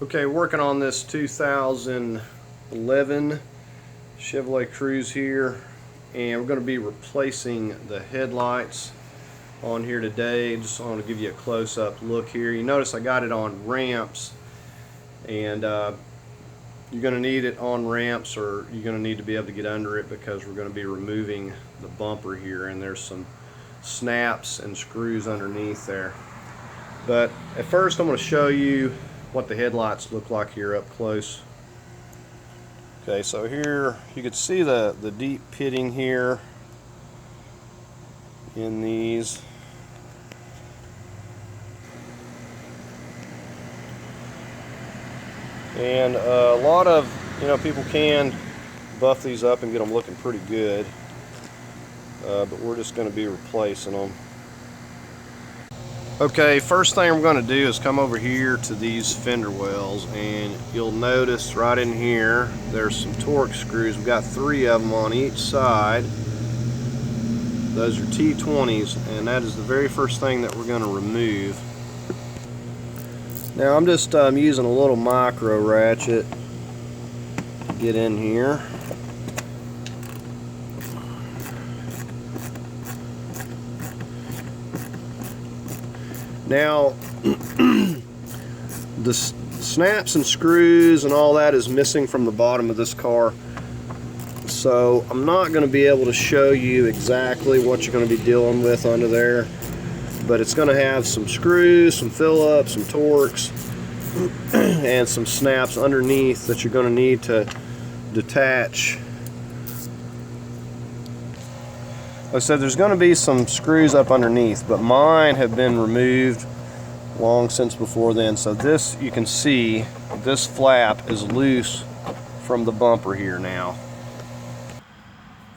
Okay, working on this 2011 Chevrolet Cruze here, and we're going to be replacing the headlights on here today. Just want to give you a close-up look here. You notice I got it on ramps, and you're going to need it on ramps, or you're going to need to be able to get under it, because we're going to be removing the bumper here, and there's some snaps and screws underneath there. But at first I'm going to show you what the headlights look like here up close. Okay, so here you can see the deep pitting here in these. And a lot of people can buff these up and get them looking pretty good, but we're just going to be replacing them. Okay, first thing we're going to do is come over here to these Fender Wells, and you'll notice right in here there's some torque screws. We've got 3 of them on each side. Those are T20s, and that is the very first thing that we're going to remove. Now I'm just using a little micro ratchet to get in here. Now, the snaps and screws and all that is missing from the bottom of this car, so I'm not going to be able to show you exactly what you're going to be dealing with under there, but it's going to have some screws, some Phillips, some Torx, and some snaps underneath that you're going to need to detach. Like I said, there's going to be some screws up underneath, but mine have been removed long since before then. So this, you can see, this flap is loose from the bumper here now.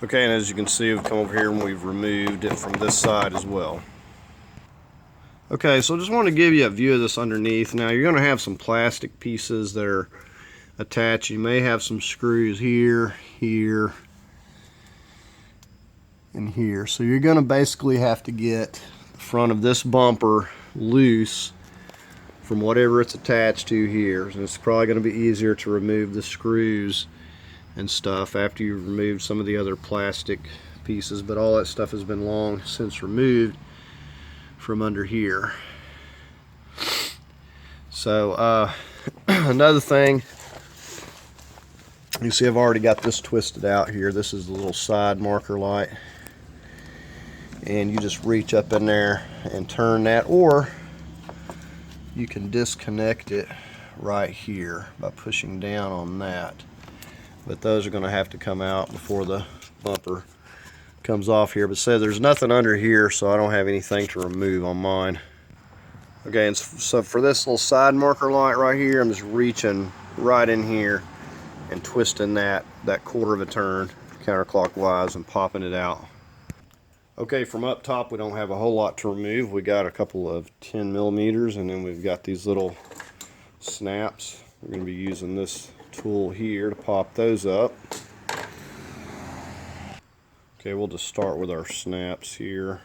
Okay, and as you can see, we've come over here and we've removed it from this side as well. Okay, so I just want to give you a view of this underneath. Now you're going to have some plastic pieces that are attached. You may have some screws here, here, and here. So you're going to basically have to get the front of this bumper loose from whatever it's attached to here. And it's probably going to be easier to remove the screws and stuff after you've removed some of the other plastic pieces, but all that stuff has been long since removed from under here. So another thing, you see I've already got this twisted out here. This is the little side marker light, and you just reach up in there and turn that, or you can disconnect it right here by pushing down on that. But those are going to have to come out before the bumper comes off here. But say there's nothing under here, so I don't have anything to remove on mine. Okay, and so for this little side marker light right here, I'm just reaching right in here and twisting that quarter of a turn counterclockwise and popping it out. Okay, from up top we don't have a whole lot to remove. We got a couple of 10mm, and then we've got these little snaps. We're going to be using this tool here to pop those up. Okay, we'll just start with our snaps here.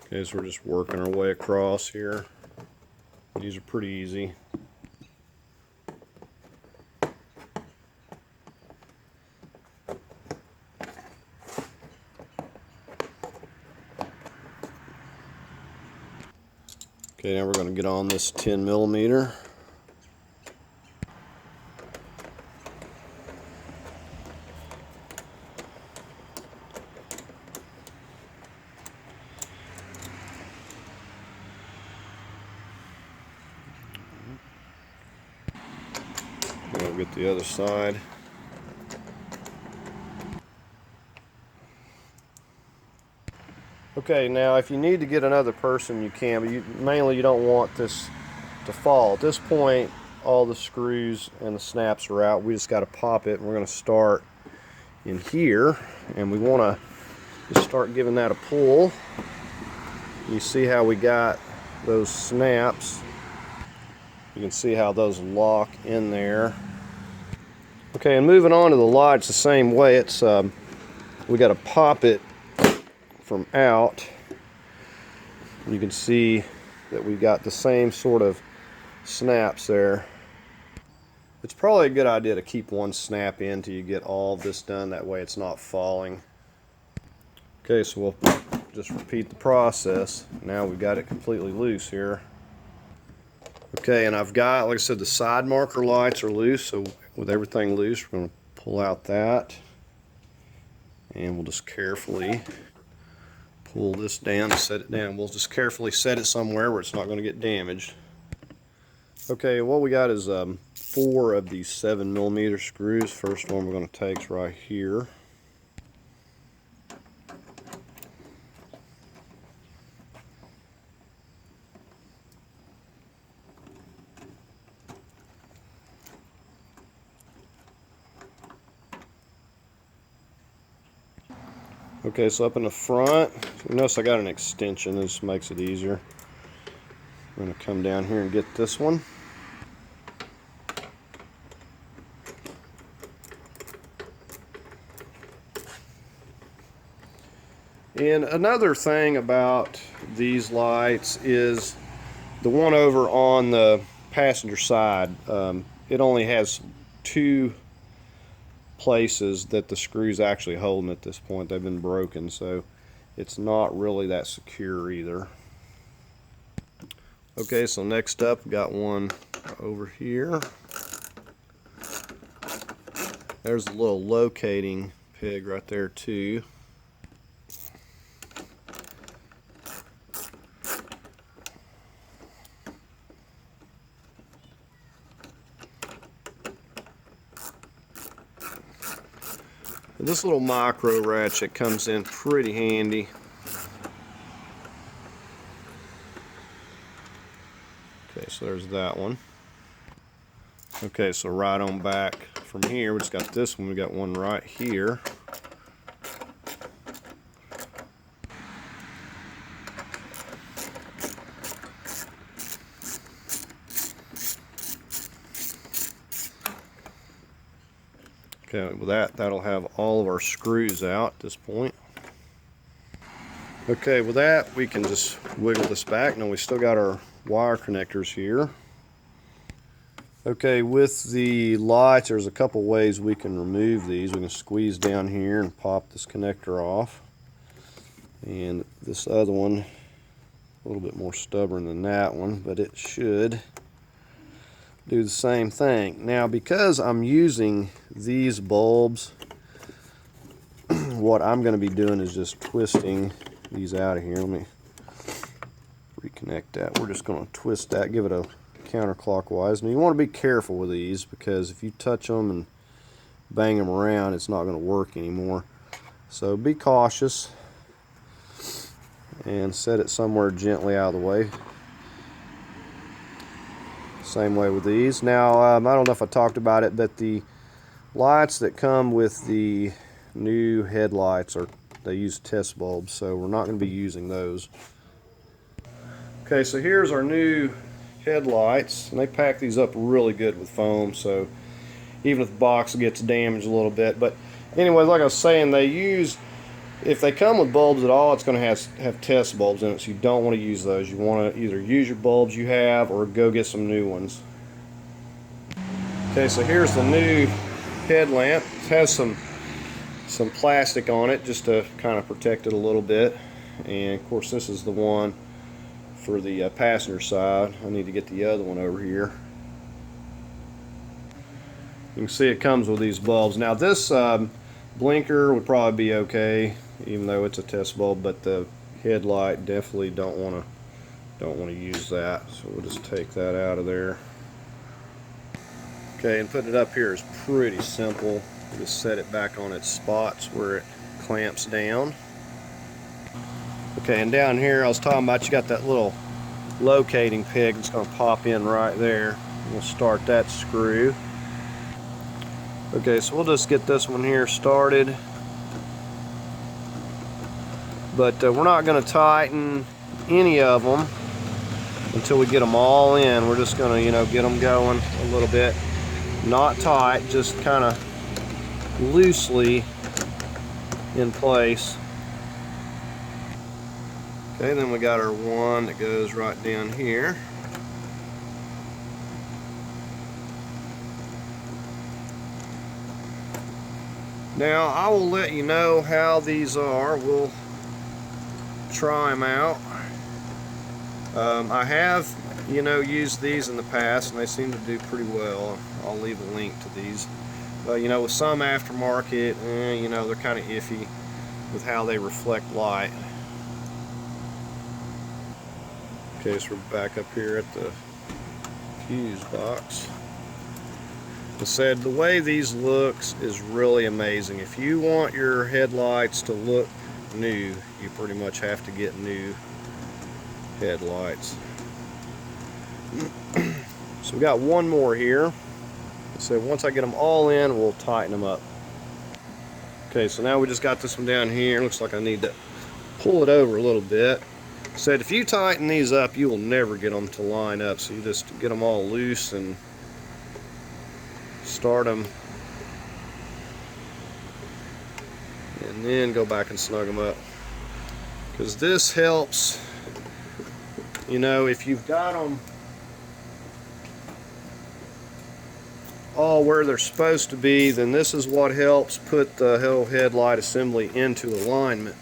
Okay, so we're just working our way across here. These are pretty easy. Okay, now we're going to get on this 10mm. We'll get the other side. Okay, now if you need to get another person, you can, but mainly you don't want this to fall. At this point, all the screws and the snaps are out. We just got to pop it, and we're going to start in here, and we want to just start giving that a pull. You see how we got those snaps. You can see how those lock in there. Okay, and moving on to the lights the same way. It's we got to pop it from out. You can see that we got the same sort of snaps there. It's probably a good idea to keep one snap in till you get all of this done. That way it's not falling. Okay, so we'll just repeat the process. Now we've got it completely loose here. Okay, and I've got, like I said, the side marker lights are loose, so with everything loose, we're going to pull out that. And we'll just carefully pull this down and set it down. We'll just carefully set it somewhere where it's not going to get damaged. Okay, what we got is 4 of these 7mm screws. First one we're going to take is right here. Okay, so up in the front, notice I got an extension. This makes it easier. I'm going to come down here and get this one. And another thing about these lights is the one over on the passenger side, it only has 2 places that the screws actually hold them at this point. They've been broken, so it's not really that secure either. Okay, so next up we got one over here. There's a little locating peg right there too. This little micro ratchet comes in pretty handy. Okay, so there's that one. Okay, so right on back from here, we just got this one. We got one right here. Okay, with that'll have all of our screws out at this point. Okay, with that, we can just wiggle this back. Now we still got our wire connectors here. Okay, with the lights, there's a couple ways we can remove these. We can squeeze down here and pop this connector off. And this other one, a little bit more stubborn than that one, but it should do the same thing. Now, because I'm using these bulbs, what I'm going to be doing is just twisting these out of here. Let me reconnect that. We're just going to twist that, give it a counterclockwise. Now, you want to be careful with these, because if you touch them and bang them around, it's not going to work anymore. So be cautious and set it somewhere gently out of the way. Same way with these. Now, I don't know if I talked about it, but the lights that come with the new headlights they use test bulbs, so we're not going to be using those. Okay, so here's our new headlights, and they pack these up really good with foam, so even if the box gets damaged a little bit. But anyway, like I was saying, if they come with bulbs at all, it's going to have test bulbs in it, so you don't want to use those. You want to either use your bulbs you have or go get some new ones. Okay, so here's the new headlamp. It has some plastic on it just to kind of protect it a little bit. And of course, this is the one for the passenger side. I need to get the other one over here. You can see it comes with these bulbs. Now this blinker would probably be okay, even though it's a test bulb, but the headlight definitely don't want to use that. So we'll just take that out of there. Okay, and putting it up here is pretty simple. Just set it back on its spots where it clamps down. Okay, and down here I was talking about, you got that little locating peg that's going to pop in right there. We'll start that screw. Okay, so we'll just get this one here started. But we're not going to tighten any of them until we get them all in. We're just going to, get them going a little bit. not tight, just kind of loosely in place. Okay, then we got our one that goes right down here. Now I will let you know how these are. We'll try them out. I have, used these in the past and they seem to do pretty well. I'll leave a link to these. But with some aftermarket, they're kind of iffy with how they reflect light. Okay, so we're back up here at the fuse box. I said the way these looks is really amazing. If you want your headlights to look new, you pretty much have to get new headlights. So we got one more here. So once I get them all in, we'll tighten them up. Okay, so now we just got this one down here. Looks like I need to pull it over a little bit. Said if you tighten these up, you will never get them to line up. So you just get them all loose and start them, and then go back and snug them up. Because this helps, if you've got them all where they're supposed to be, then this is what helps put the whole headlight assembly into alignment.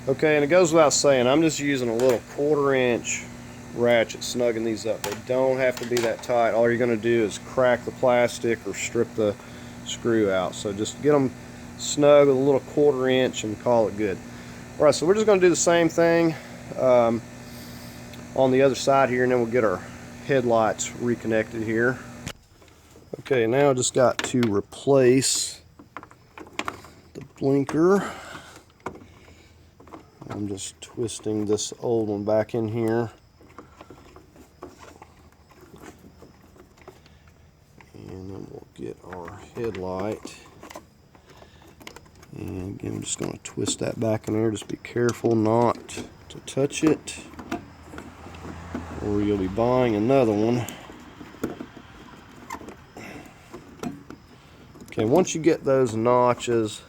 Okay, and it goes without saying, I'm just using a little 1/4 inch ratchet snugging these up. They don't have to be that tight. All you're going to do is crack the plastic or strip the screw out. So just get them snug with a little 1/4 inch and call it good. Alright, so we're just going to do the same thing on the other side here, and then we'll get our headlights reconnected here. Okay, now I just got to replace the blinker. I'm just twisting this old one back in here. And then we'll get our headlight. And again, I'm just going to twist that back in there. Just be careful not to touch it, or you'll be buying another one. Okay, once you get those notches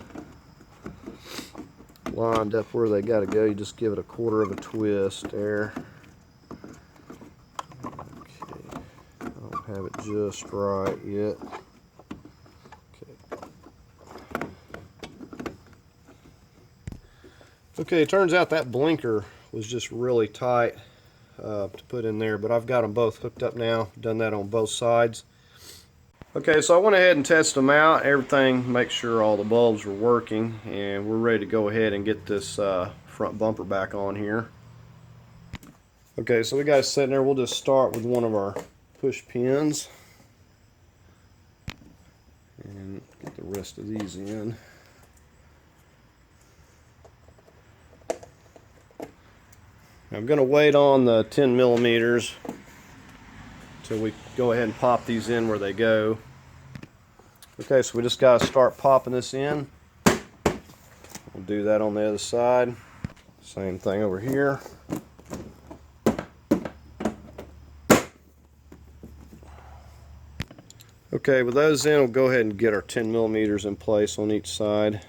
lined up where they got to go, you just give it a 1/4 of a twist there. Okay, I don't have it just right yet. Okay, it turns out that blinker was just really tight to put in there, but I've got them both hooked up now. Done that on both sides. Okay, so I went ahead and tested them out, everything, make sure all the bulbs were working, and we're ready to go ahead and get this front bumper back on here. Okay, so we got it sitting there. We'll just start with one of our push pins and get the rest of these in. I'm going to wait on the 10 millimeters till we go ahead and pop these in where they go. Okay, so we just got to start popping this in. We'll do that on the other side. Same thing over here. Okay, with those in, we'll go ahead and get our 10 millimeters in place on each side.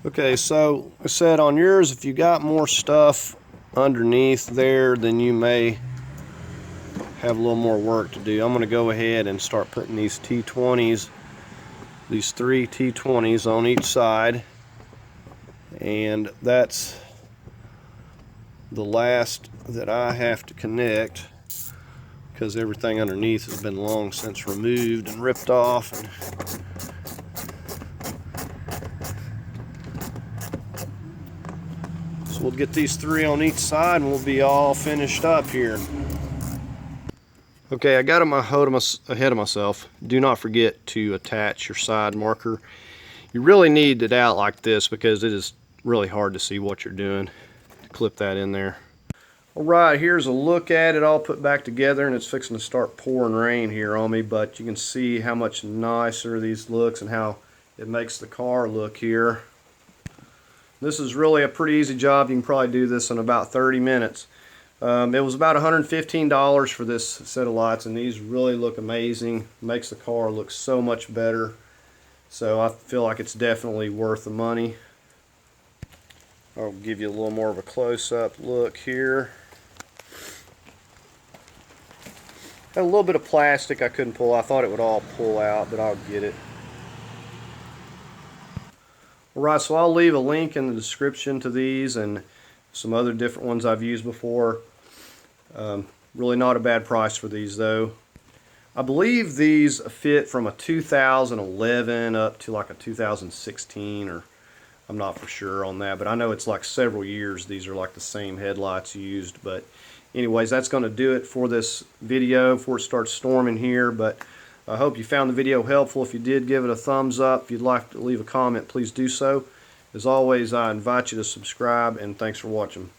Okay, so I said on yours, if you got more stuff underneath there, then you may have a little more work to do. I'm going to go ahead and start putting these T20s, these 3 T20s on each side, and that's the last that I have to connect because everything underneath has been long since removed and ripped off. So we'll get these 3 on each side and we'll be all finished up here. Okay, I got them ahead of myself. Do not forget to attach your side marker. You really need it out like this because it is really hard to see what you're doing. Clip that in there. Alright, here's a look at it all put back together, and it's fixing to start pouring rain here on me, but you can see how much nicer these looks and how it makes the car look here. This is really a pretty easy job. You can probably do this in about 30 minutes. It was about $115 for this set of lights, and these really look amazing. Makes the car look so much better. So I feel like it's definitely worth the money. I'll give you a little more of a close-up look here. Had a little bit of plastic I couldn't pull. I thought it would all pull out, but I'll get it. Alright, so I'll leave a link in the description to these and some other different ones I've used before. Really not a bad price for these though. I believe these fit from a 2011 up to like a 2016, or I'm not for sure on that, but I know it's like several years these are like the same headlights used. But anyways, that's going to do it for this video before it starts storming here. But I hope you found the video helpful. If you did, give it a thumbs up. If you'd like to leave a comment, please do so. As always, I invite you to subscribe, and thanks for watching.